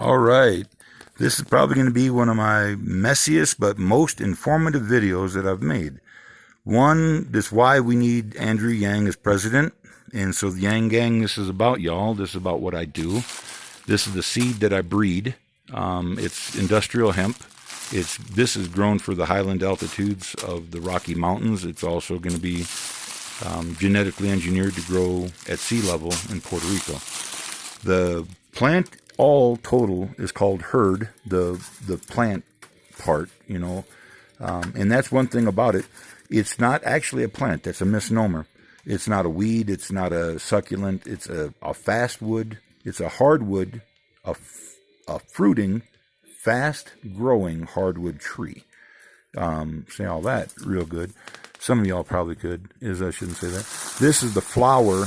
All right. This is probably going to be one of my messiest but most informative videos that I've made. One, this why we need Andrew Yang as president. And so the Yang Gang, this is about y'all. This is about what I do. This is the seed that I breed. It's industrial hemp. This is grown for the highland altitudes of the Rocky Mountains. It's also going to be genetically engineered to grow at sea level in Puerto Rico. The plant all total is called herd, the plant part, and that's one thing about it. It's not actually a plant. That's a misnomer. It's not a weed. It's not a succulent. It's a fast wood. It's a hardwood, a fruiting, fast-growing hardwood tree. Say all that real good. Some of y'all probably could, I shouldn't say that. This is the flower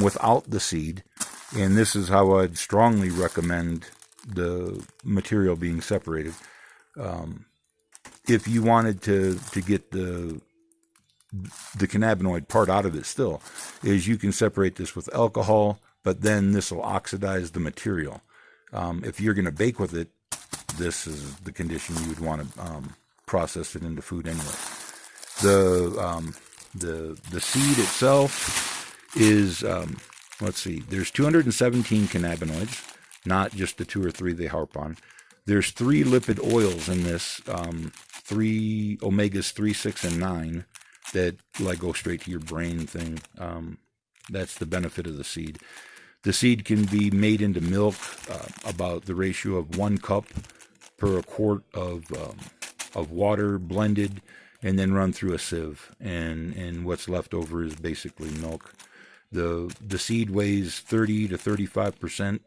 without the seed, and this is how I'd strongly recommend the material being separated. If you wanted to get the cannabinoid part out of it still, is you can separate this with alcohol, but then this will oxidize the material. If you're going to bake with it, this is the condition you would want to process it into food anyway. The seed itself is, let's see, there's 217 cannabinoids, not just the 2 or 3 they harp on. There's 3 lipid oils in this, 3 omegas 3, 6, and 9 that like go straight to your brain thing. That's the benefit of the seed. The seed can be made into milk, about the ratio of 1 cup per a quart of water blended, and then run through a sieve, and what's left over is basically milk. The seed weighs 30 to 35%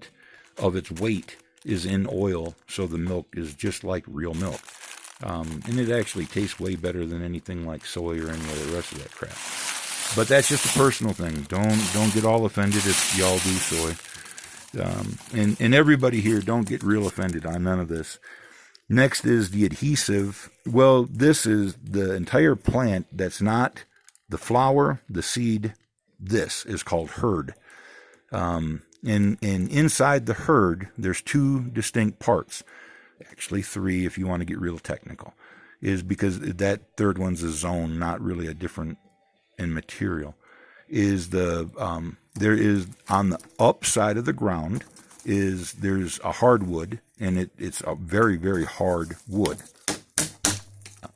of its weight is in oil, so the milk is just like real milk. And it actually tastes way better than anything like soy or any of the rest of that crap. But that's just a personal thing. Don't get all offended if y'all do soy. And everybody here, don't get real offended on none of this. Next is the adhesive. Well, this is the entire plant that's not the flower, the seed. This is called herd. And inside the herd, there's 2 distinct parts. Actually 3 if you want to get real technical. Is because that third one's a zone, not really a different in material. Is there is on the upside of the ground there's a hardwood, and it's a very, very hard wood.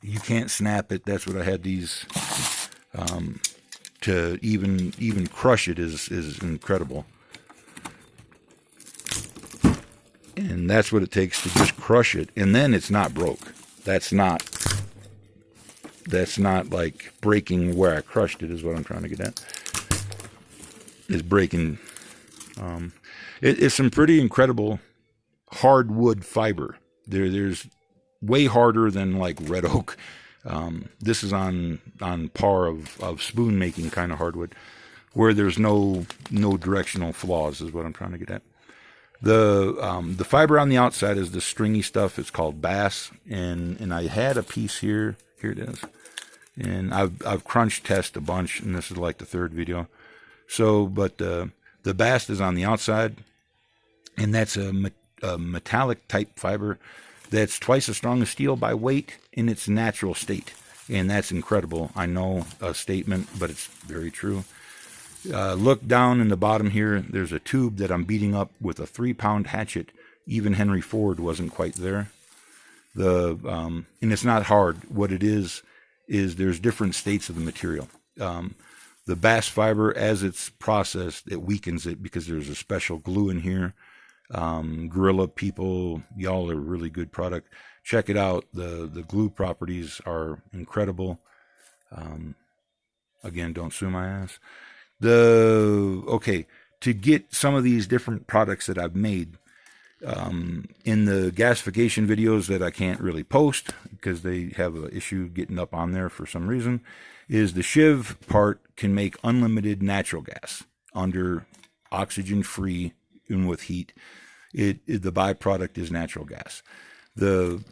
You can't snap it. That's what I had these to even crush it is incredible. And that's what it takes to just crush it, and then it's not broke. That's not like breaking where I crushed it, is what I'm trying to get at. Is breaking. It's some pretty incredible hardwood fiber. There's way harder than like red oak. This is on par of spoon making kind of hardwood, where there's no directional flaws, is what I'm trying to get at. The fiber on the outside is the stringy stuff. It's called bass, and I had a piece here. Here it is, and I've crunch tested a bunch, and this is like the 3rd video. So, but the bast is on the outside, and that's a metallic type fiber that's twice as strong as steel by weight in its natural state, and that's incredible. I know a statement, but it's very true. Look down in the bottom here. There's a tube that I'm beating up with a 3-pound hatchet. Even Henry Ford wasn't quite there. And it's not hard. What it is there's different states of the material. The bast fiber, as it's processed, it weakens it because there's a special glue in here. Gorilla people, y'all are a really good product. Check it out. The glue properties are incredible. Again, don't sue my ass. Okay, to get some of these different products that I've made, in the gasification videos that I can't really post because they have an issue getting up on there for some reason, is the shiv part can make unlimited natural gas under oxygen free and with heat. The byproduct is natural gas. The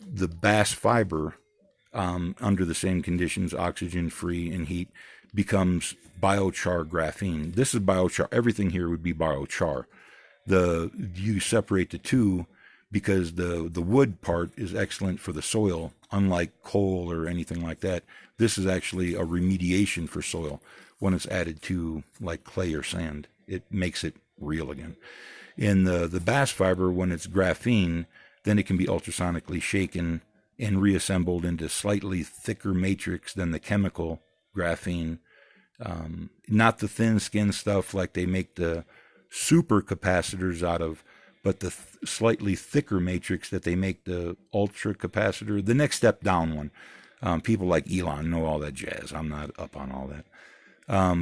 bast fiber, under the same conditions, oxygen free and heat, becomes biochar graphene. This is biochar. Everything here would be biochar. You separate the two, because the wood part is excellent for the soil, unlike coal or anything like that. This is actually a remediation for soil when it's added to like clay or sand. It makes it real again. In the bast fiber, when it's graphene, then it can be ultrasonically shaken and reassembled into slightly thicker matrix than the chemical graphene. Not the thin skin stuff like they make the super capacitors out of, but the slightly thicker matrix that they make the ultra capacitor, the next step down one. People like Elon know all that jazz. I'm not up on all that.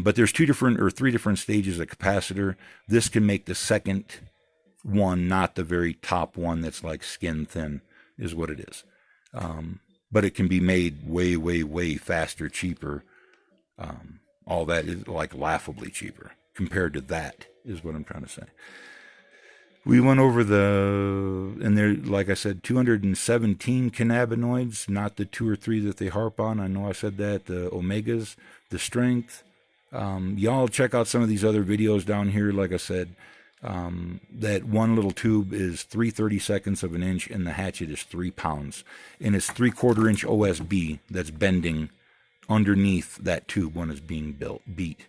But there's 2 different or 3 different stages of capacitor. This can make the second one, not the very top one that's like skin thin, is what it is. But it can be made way, way, way faster, cheaper. All that is like laughably cheaper compared to that, is what I'm trying to say. We went over and there, like I said, 217 cannabinoids, not the 2 or 3 that they harp on. I know I said that. The omegas, the strength. Y'all check out some of these other videos down here. Like I said, that one little tube is 3/32 of an inch, and the hatchet is 3 pounds, and it's 3/4 inch OSB that's bending underneath that tube when it's being beat.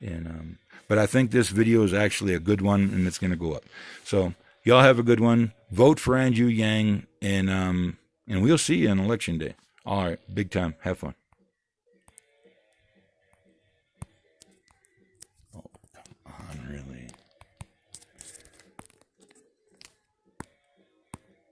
And but I think this video is actually a good one, and it's going to go up. So y'all have a good one. Vote for Andrew Yang, and we'll see you on election day. All right, big time. Have fun.